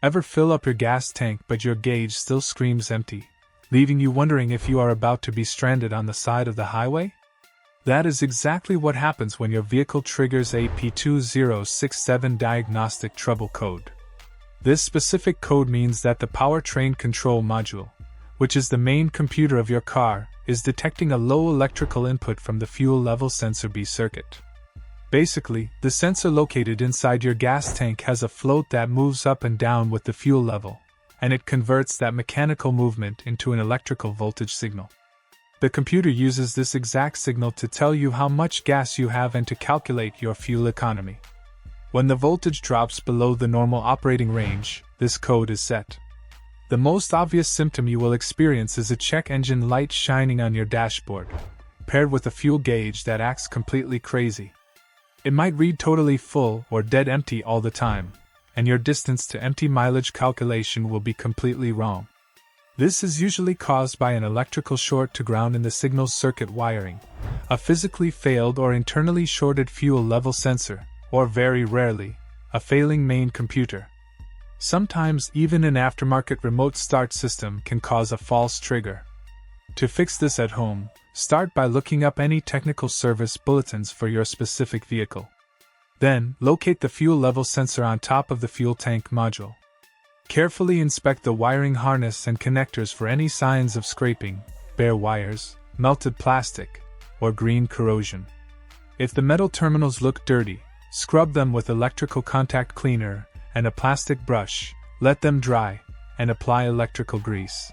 Ever fill up your gas tank but your gauge still screams empty, leaving you wondering if you are about to be stranded on the side of the highway? That is exactly what happens when your vehicle triggers a P2067 diagnostic trouble code. This specific code means that the powertrain control module, which is the main computer of your car, is detecting a low electrical input from the fuel level sensor B circuit. Basically, the sensor located inside your gas tank has a float that moves up and down with the fuel level, and it converts that mechanical movement into an electrical voltage signal. The computer uses this exact signal to tell you how much gas you have and to calculate your fuel economy. When the voltage drops below the normal operating range, this code is set. The most obvious symptom you will experience is a check engine light shining on your dashboard, paired with a fuel gauge that acts completely crazy. It might read totally full or dead empty all the time, and your distance to empty mileage calculation will be completely wrong. This is usually caused by an electrical short to ground in the signal circuit wiring, a physically failed or internally shorted fuel level sensor, or very rarely, a failing main computer. Sometimes even an aftermarket remote start system can cause a false trigger. To fix this at home, start by looking up any technical service bulletins for your specific vehicle. Then, locate the fuel level sensor on top of the fuel tank module. Carefully inspect the wiring harness and connectors for any signs of scraping, bare wires, melted plastic, or green corrosion. If the metal terminals look dirty, scrub them with electrical contact cleaner and a plastic brush, let them dry, and apply electrical grease.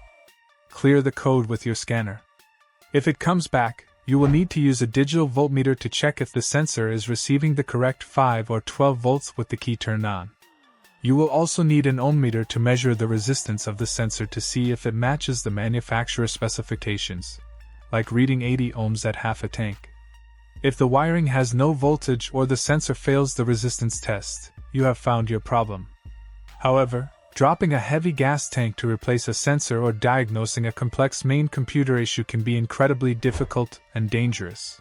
Clear the code with your scanner. If it comes back, you will need to use a digital voltmeter to check if the sensor is receiving the correct 5 or 12 volts with the key turned on. You will also need an ohm meter to measure the resistance of the sensor to see if it matches the manufacturer's specifications, like reading 80 ohms at half a tank. If the wiring has no voltage or the sensor fails the resistance test, you have found your problem. However, dropping a heavy gas tank to replace a sensor or diagnosing a complex main computer issue can be incredibly difficult and dangerous.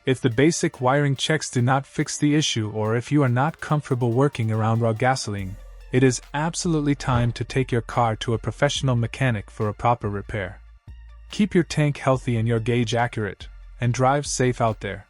If the basic wiring checks do not fix the issue or if you are not comfortable working around raw gasoline, it is absolutely time to take your car to a professional mechanic for a proper repair. Keep your tank healthy and your gauge accurate, and drive safe out there.